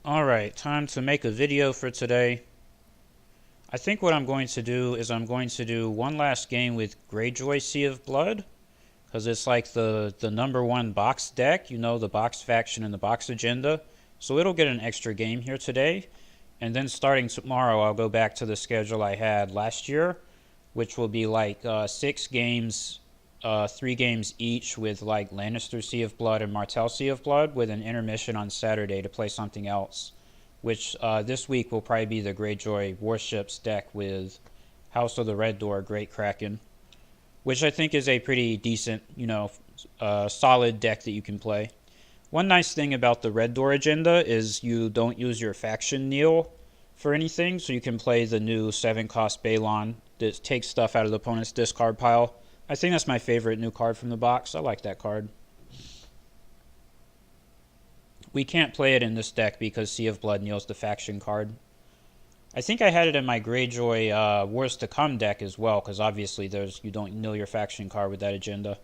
Alright, time to make a video for today. I think what I'm going to do is I'm going to do one last game with Greyjoy Sea of Blood, because it's like the number one box deck, you know, the box faction and the box agenda. So it'll get an extra game here today. And then starting tomorrow, I'll go back to the schedule I had last year, which will be like 6 games, 3 games each with like Lannister Sea of Blood and Martell Sea of Blood, with an intermission on Saturday to play something else. Which this week will probably be the Greyjoy Warships deck with House of the Red Door, Great Kraken, which I think is a pretty decent, solid deck that you can play. One nice thing about the Red Door agenda is you don't use your faction kneel for anything, so you can play the new 7-cost Balon that takes stuff out of the opponent's discard pile. I think that's my favorite new card from the box. I like that card. We can't play it in this deck because Sea of Blood kneels the faction card. I think I had it in my Greyjoy Wars to Come deck as well, because obviously you don't kneel your faction card with that agenda.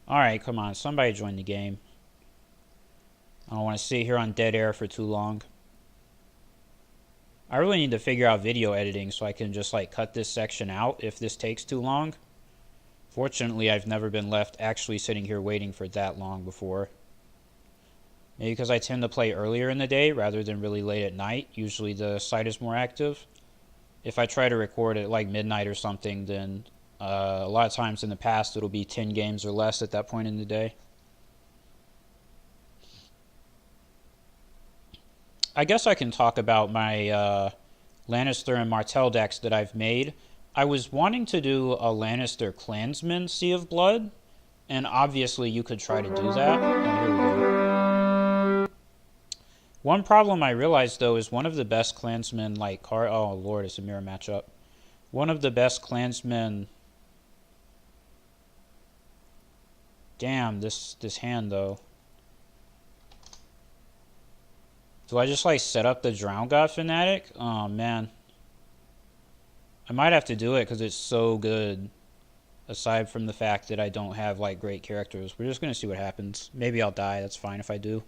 Alright, come on, somebody join the game. I don't want to sit here on dead air for too long. I really need to figure out video editing so I can just like cut this section out if this takes too long. Fortunately, I've never been left actually sitting here waiting for that long before. Maybe because I tend to play earlier in the day rather than really late at night. Usually the site is more active. If I try to record at like midnight or something, then a lot of times in the past it'll be 10 games or less at that point in the day. I guess I can talk about my Lannister and Martell decks that I've made. I was wanting to do a Lannister Clansman Sea of Blood, and obviously you could try to do that. Oh, here we go. One problem I realized though is one of the best Clansmen like card. Oh lord, it's a mirror matchup. One of the best Clansmen. Damn, this hand though. Do I just like set up the Drown God Fanatic? Oh man. I might have to do it because it's so good. Aside from the fact that I don't have like great characters. We're just going to see what happens. Maybe I'll die. That's fine if I do.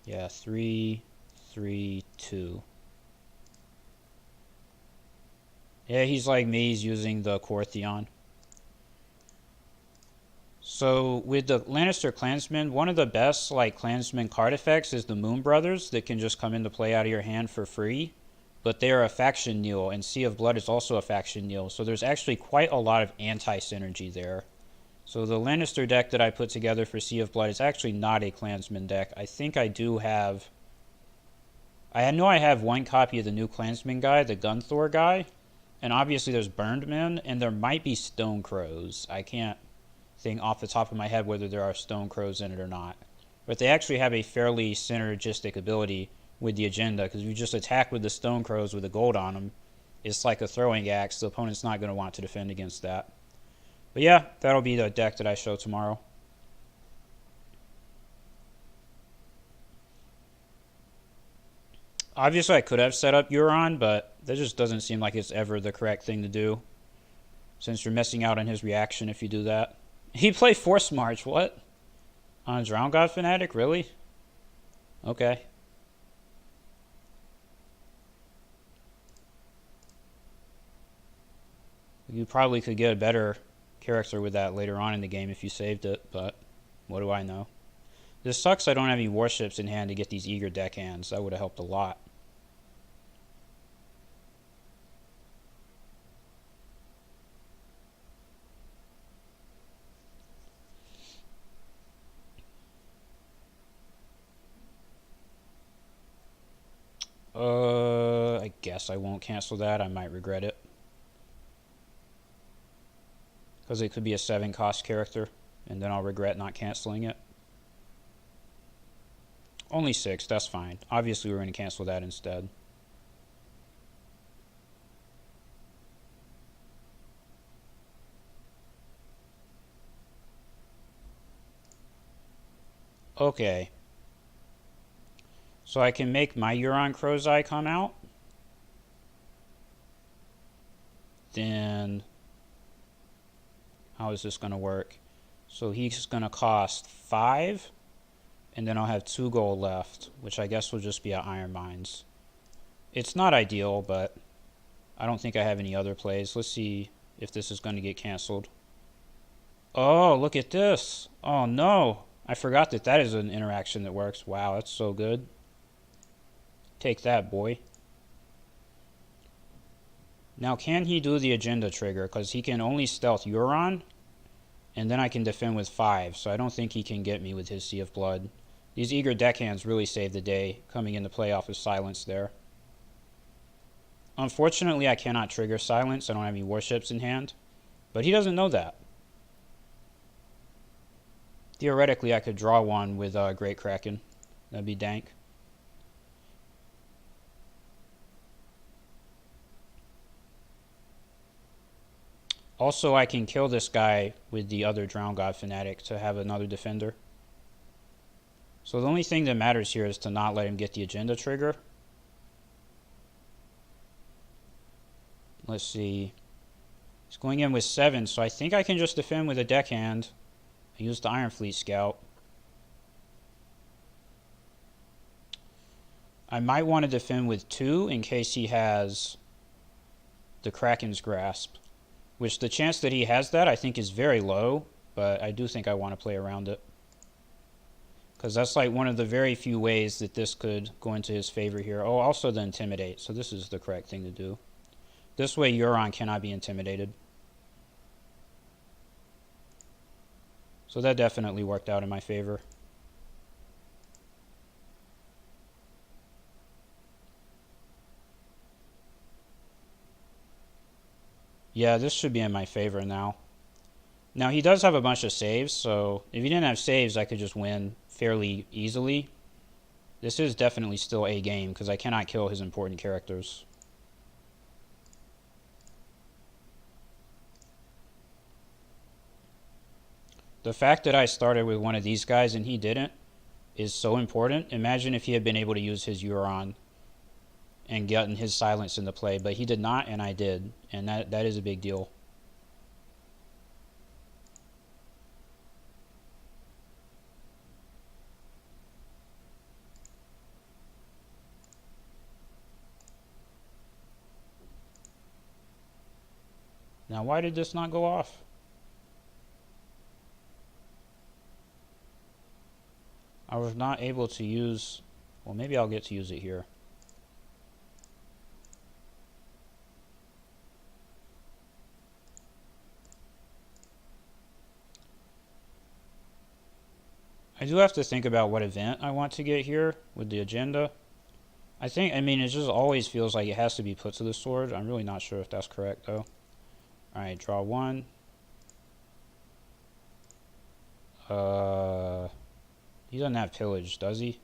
Yeah, 3, 3, 2. Yeah, he's like me. He's using the Cortheon. So with the Lannister Clansman, one of the best like Clansman card effects is the Moon Brothers that can just come into play out of your hand for free. But they are a faction kneel, and Sea of Blood is also a faction kneel. So there's actually quite a lot of anti-synergy there. So the Lannister deck that I put together for Sea of Blood is actually not a Clansman deck. I think I do have... I know I have one copy of the new Clansman guy, the Gunthor guy. And obviously there's Burned Men, and there might be Stone Crows. I can't think off the top of my head whether there are Stone Crows in it or not. But they actually have a fairly synergistic ability with the agenda, because if you just attack with the Stone Crows with a gold on them, it's like a throwing axe. The opponent's not going to want to defend against that. But yeah, that'll be the deck that I show tomorrow. Obviously, I could have set up Euron, but that just doesn't seem like it's ever the correct thing to do, since you're missing out on his reaction if you do that. He played Force March, what? On Drown God Fanatic, really? Okay. You probably could get a better character with that later on in the game if you saved it, but what do I know? This sucks I don't have any warships in hand to get these eager deckhands. That would have helped a lot. I guess I won't cancel that. I might regret it. Because it could be a 7-cost character, and then I'll regret not canceling it. Only 6, that's fine. Obviously, we're going to cancel that instead. Okay. So I can make my Euron Crow's come out. Then... How is this going to work? So he's going to cost 5, and then I'll have 2 gold left, which I guess will just be at Iron Mines. It's not ideal, but I don't think I have any other plays. Let's see if this is going to get canceled. Oh, look at this. Oh, no. I forgot that that is an interaction that works. Wow, that's so good. Take that, boy. Now, can he do the agenda trigger? Because he can only stealth Euron, and then I can defend with 5, so I don't think he can get me with his Sea of Blood. These eager deckhands really saved the day, coming into play off of silence there. Unfortunately, I cannot trigger silence. I don't have any warships in hand, but he doesn't know that. Theoretically, I could draw one with Great Kraken. That'd be dank. Also, I can kill this guy with the other Drown God Fanatic to have another defender. So the only thing that matters here is to not let him get the agenda trigger. Let's see. He's going in with 7, so I think I can just defend with a deckhand. I use the Iron Fleet Scout. I might want to defend with 2 in case he has the Kraken's Grasp, which the chance that he has that I think is very low, but I do think I want to play around it. Because that's like one of the very few ways that this could go into his favor here. Oh, also the Intimidate, so this is the correct thing to do. This way Euron cannot be intimidated. So that definitely worked out in my favor. Yeah, this should be in my favor now. Now he does have a bunch of saves, so if he didn't have saves, I could just win fairly easily. This is definitely still a game because I cannot kill his important characters. The fact that I started with one of these guys and he didn't is so important. Imagine if he had been able to use his Euron and gotten his silence into play, but he did not and I did, and that is a big deal. Now why did this not go off? I was not able to use, well, maybe I'll get to use it here. I do have to think about what event I want to get here with the agenda. I mean, it just always feels like it has to be put to the sword. I'm really not sure if that's correct, though. Alright, draw 1. He doesn't have pillage, does he?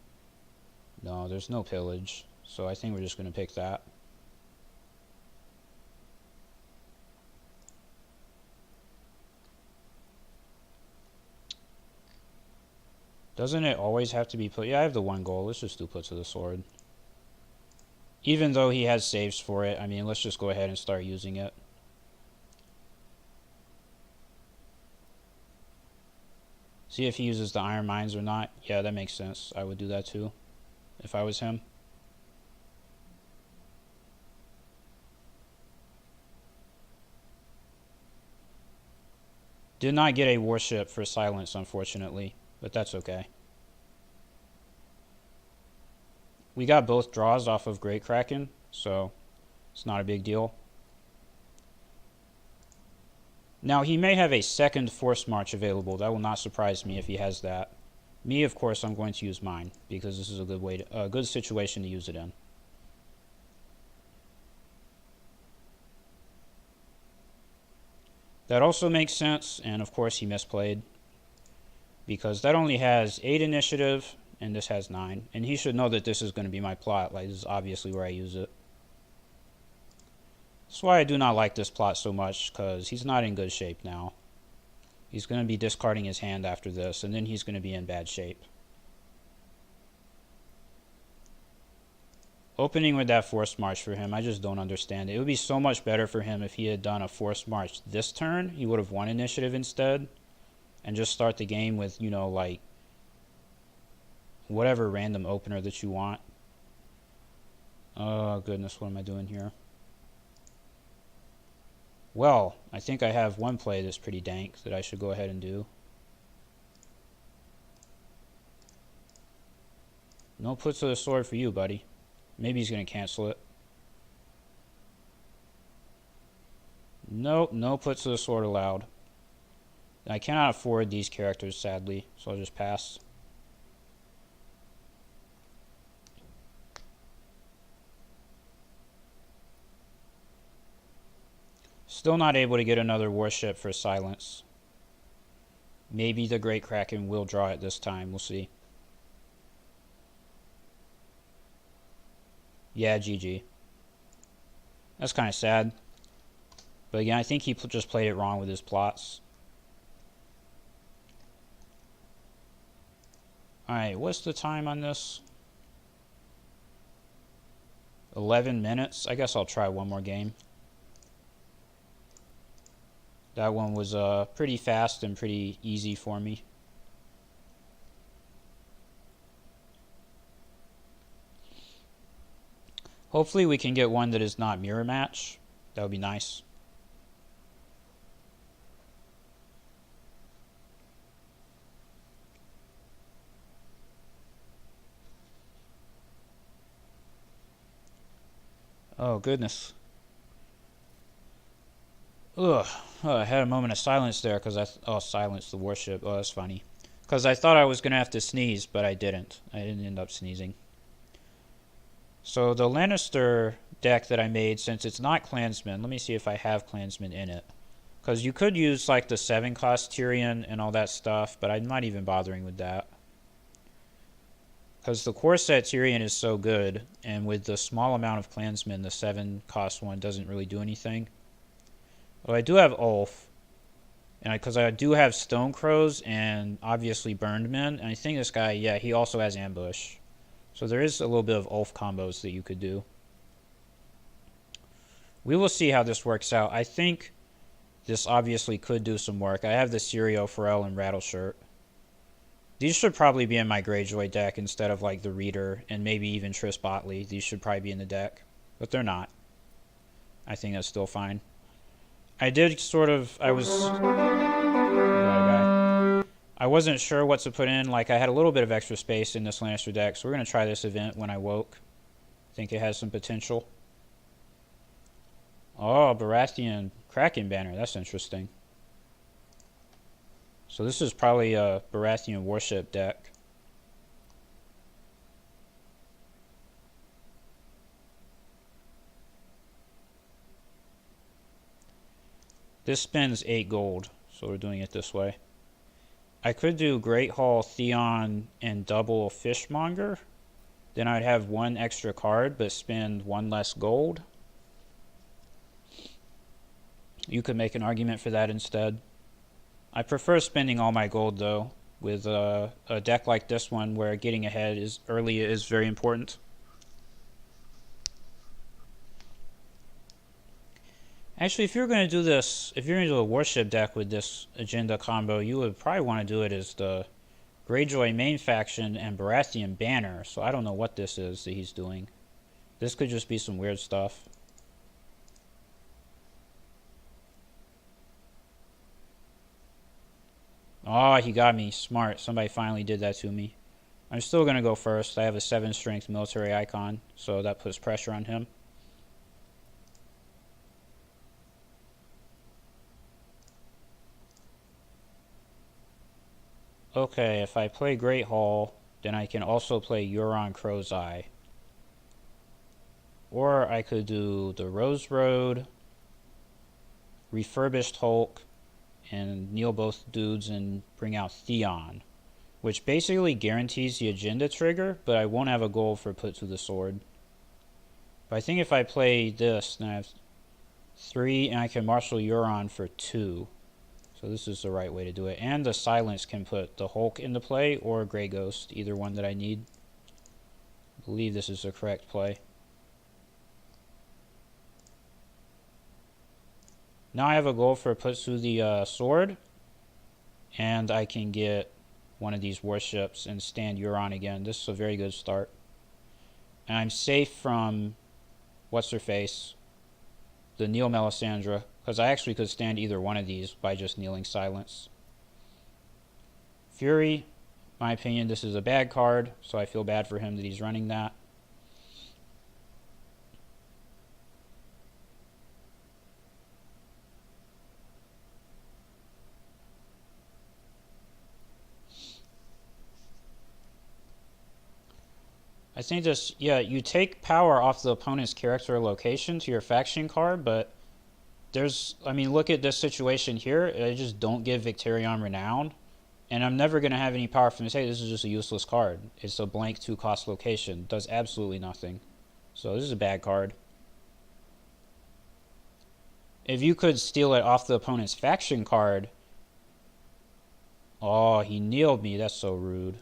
No, there's no pillage. So I think we're just going to pick that. Doesn't it always have to be put? Yeah, I have the 1 goal. Let's just do put to the sword. Even though he has saves for it, I mean, let's just go ahead and start using it. See if he uses the Iron Mines or not. Yeah, that makes sense. I would do that too, if I was him. Did not get a warship for silence, unfortunately, but that's okay. We got both draws off of Great Kraken, so it's not a big deal. Now, he may have a second Force March available. That will not surprise me if he has that. Me, of course, I'm going to use mine, because this is a good way to, a good situation to use it in. That also makes sense, and of course he misplayed, because that only has 8 initiative, and this has 9. And he should know that this is going to be my plot. Like, this is obviously where I use it. That's why I do not like this plot so much, because he's not in good shape now. He's going to be discarding his hand after this, and then he's going to be in bad shape. Opening with that forced march for him, I just don't understand it. It would be so much better for him if he had done a forced march this turn. He would have won initiative instead. And just start the game with, you know, like, whatever random opener that you want. Oh, goodness, what am I doing here? Well, I think I have one play that's pretty dank that I should go ahead and do. No puts of the sword for you, buddy. Maybe he's going to cancel it. Nope, no puts of the sword allowed. I cannot afford these characters, sadly, so I'll just pass. Still not able to get another warship for silence. Maybe the Great Kraken will draw it this time. We'll see. Yeah, GG. That's kind of sad. But again, I think he just played it wrong with his plots. Alright, what's the time on this? 11 minutes. I guess I'll try one more game. That one was pretty fast and pretty easy for me. Hopefully we can get one that is not mirror match. That would be nice. Oh, goodness. Ugh. Oh, I had a moment of silence there because oh, silenced the warship. Oh, that's funny. Because I thought I was going to have to sneeze, but I didn't. I didn't end up sneezing. So the Lannister deck that I made, since it's not Clansman, let me see if I have Clansman in it. Because you could use like the 7-cost Tyrion and all that stuff, but I'm not even bothering with that. Because the core set Tyrion is so good, and with the small amount of Clansmen, the 7-cost one doesn't really do anything. Well, I do have Ulf, and because I do have Stone Crows and obviously Burned Men, and I think this guy, yeah, he also has Ambush. So there is a little bit of Ulf combos that you could do. We will see how this works out. I think this obviously could do some work. I have the Syrio, Pharrell, and Rattleshirt. These should probably be in my Greyjoy deck instead of like the Reader and maybe even Triss Botley. These should probably be in the deck, but they're not. I think that's still fine. I did sort of, I wasn't sure what to put in. Like I had a little bit of extra space in this Lannister deck, so we're going to try this event when I woke. I think it has some potential. Oh, Baratheon Kraken banner. That's interesting. So this is probably a Baratheon warship deck. This spends 8 gold, so we're doing it this way. I could do Great Hall, Theon, and double Fishmonger. Then I'd have 1 extra card, but spend 1 less gold. You could make an argument for that instead. I prefer spending all my gold, though, with a deck like this one where getting ahead early is very important. Actually, if you're going to do this, if you're going to do a warship deck with this agenda combo, you would probably want to do it as the Greyjoy main faction and Baratheon banner. So I don't know what this is that he's doing. This could just be some weird stuff. Oh, he got me. Smart. Somebody finally did that to me. I'm still going to go first. I have a 7-strength military icon, so that puts pressure on him. Okay, if I play Great Hall, then I can also play Euron Crow's Eye. Or I could do the Rose Road, Refurbished Hulk, and kneel both dudes and bring out Theon, which basically guarantees the agenda trigger, but I won't have a goal for put to the sword. But I think if I play this, then I have 3, and I can marshal Euron for 2. So this is the right way to do it. And the silence can put the Hulk into play or Grey Ghost, either one that I need. I believe this is the correct play. Now I have a goal for puts through the sword, and I can get one of these warships and stand Euron again. This is a very good start. And I'm safe from what's her face, the Neil Melisandre, because I actually could stand either one of these by just kneeling silence. Fury, my opinion, this is a bad card, so I feel bad for him that he's running that. I think this, yeah, you take power off the opponent's character or location to your faction card, but I mean, look at this situation here. I just don't give Victarion Renown, and I'm never going to have any power from this. Hey, this is just a useless card. It's a blank 2-cost location. Does absolutely nothing. So this is a bad card. If you could steal it off the opponent's faction card... Oh, he kneeled me. That's so rude.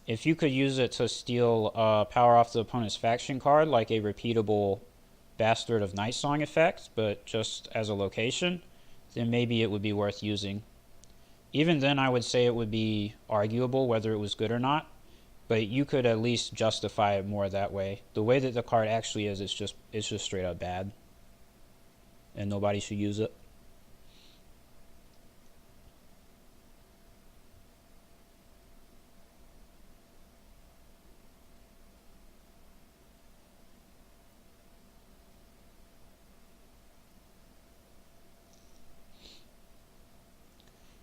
If you could use it to steal power off the opponent's faction card, like a repeatable Bastard of Night Song effect, but just as a location, then maybe it would be worth using. Even then, I would say it would be arguable whether it was good or not, but you could at least justify it more that way. The way that the card actually is, it's just straight up bad, and nobody should use it.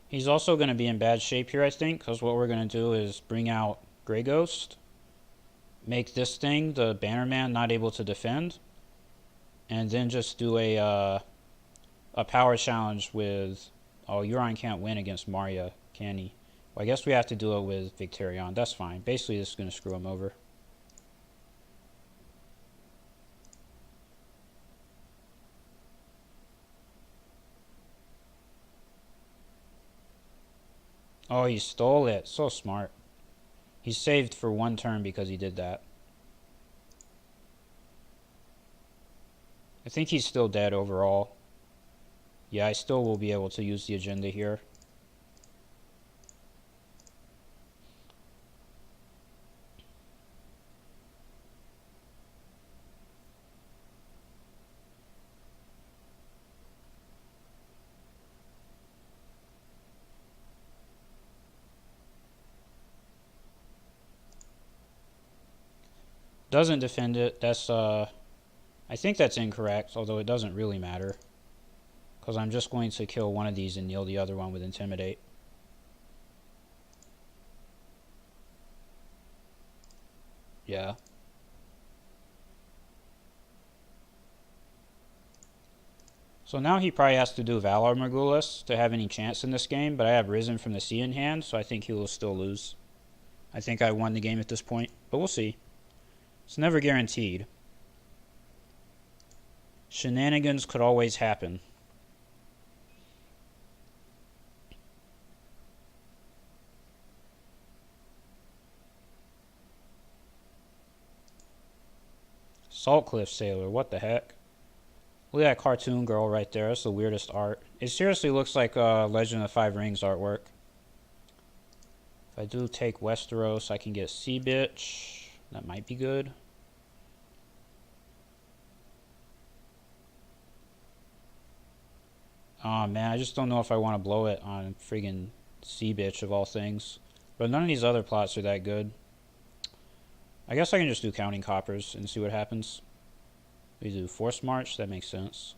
He's also going to be in bad shape here, I think, because what we're going to do is bring out Grey Ghost, make this thing, the Bannerman, not able to defend, and then just do a power challenge with... Oh, Euron can't win against Marya, can he? Well, I guess we have to do it with Victarion. That's fine. Basically, this is going to screw him over. Oh, he stole it. So smart. He's saved for one turn because he did that. I think he's still dead overall. Yeah, I still will be able to use the agenda here. Doesn't defend it. That's I think that's incorrect, although it doesn't really matter, because I'm just going to kill one of these and kneel the other one with Intimidate. Yeah. So now he probably has to do Valor Morghulis to have any chance in this game, but I have Risen from the Sea in hand, so I think he will still lose. I think I won the game at this point, but we'll see. It's never guaranteed. Shenanigans could always happen. Saltcliffe Sailor, what the heck? Look at that cartoon girl right there. That's the weirdest art. It seriously looks like Legend of the Five Rings artwork. If I do take Westeros, I can get Sea Bitch. That might be good. Oh man, I just don't know if I want to blow it on friggin' Sea Bitch of all things. But none of these other plots are that good. I guess I can just do Counting Coppers and see what happens. We do Force March, that makes sense.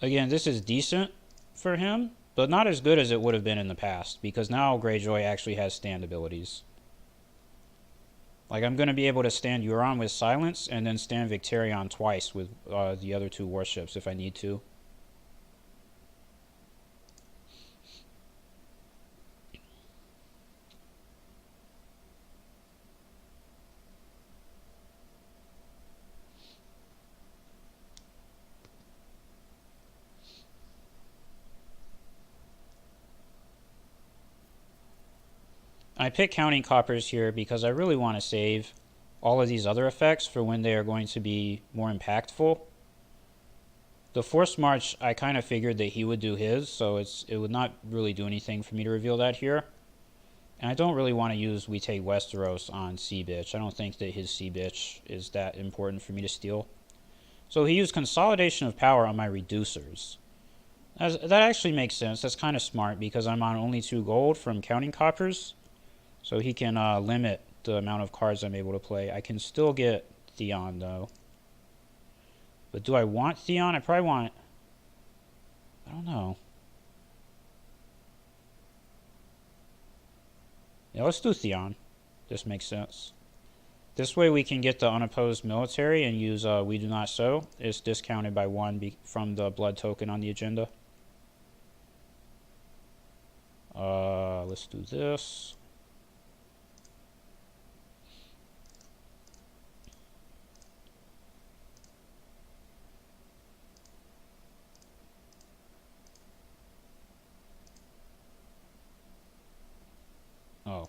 Again, this is decent for him, but not as good as it would have been in the past, because now Greyjoy actually has stand abilities. Like, I'm going to be able to stand Euron with Silence, and then stand Victarion twice with the other two warships if I need to. I pick Counting Coppers here because I really want to save all of these other effects for when they are going to be more impactful. The Forced March, I kind of figured that he would do his, so it would not really do anything for me to reveal that here. And I don't really want to use We Take Westeros on C-Bitch. I don't think that his C-Bitch is that important for me to steal. So he used Consolidation of Power on my reducers. That actually makes sense. That's kind of smart because I'm on only 2 gold from Counting Coppers. So he can limit the amount of cards I'm able to play. I can still get Theon though. But do I want Theon? I probably want... I don't know. Yeah, let's do Theon. This makes sense. This way we can get the unopposed military and use We Do Not Sow. It's discounted by 1 from the blood token on the agenda. Let's do this. Oh.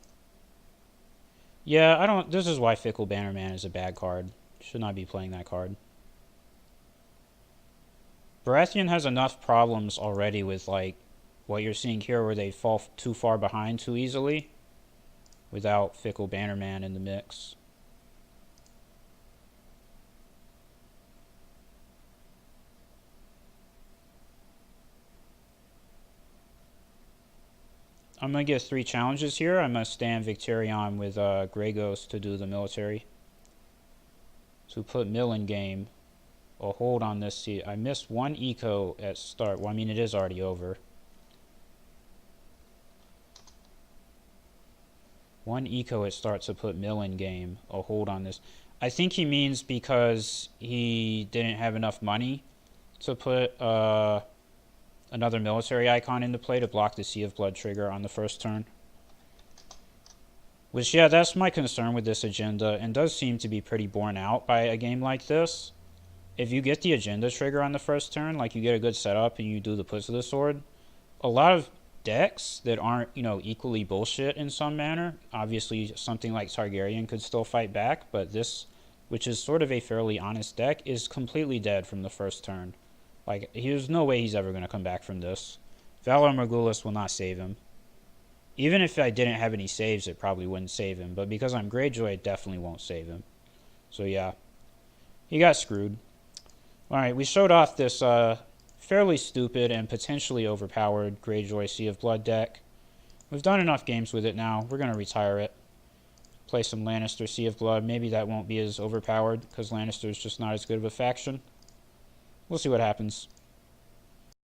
Yeah, I don't... This is why Fickle Bannerman is a bad card. Should not be playing that card. Baratheon has enough problems already with, like, what you're seeing here where they fall too far behind too easily without Fickle Bannerman in the mix. I'm going to get 3 challenges here. I must stand Victarion with Grey Ghost to do the military. To put Mill in game. I'll hold on this seat. I missed 1 eco at start. Well, I mean, it is already over. 1 eco at start to put Mill in game. I'll hold on this. I think he means because he didn't have enough money to put another military icon into play to block the Sea of Blood trigger on the first turn. Which, yeah, that's my concern with this agenda, and does seem to be pretty borne out by a game like this. If you get the agenda trigger on the first turn, like you get a good setup and you do the Puss of the Sword, a lot of decks that aren't, you know, equally bullshit in some manner, obviously something like Targaryen could still fight back, but this, which is sort of a fairly honest deck, is completely dead from the first turn. Like, there's no way he's ever going to come back from this. Valar Morghulis will not save him. Even if I didn't have any saves, it probably wouldn't save him. But because I'm Greyjoy, it definitely won't save him. So yeah, he got screwed. Alright, we showed off this fairly stupid and potentially overpowered Greyjoy Sea of Blood deck. We've done enough games with it now. We're going to retire it. Play some Lannister Sea of Blood. Maybe that won't be as overpowered because Lannister's just not as good of a faction. We'll see what happens.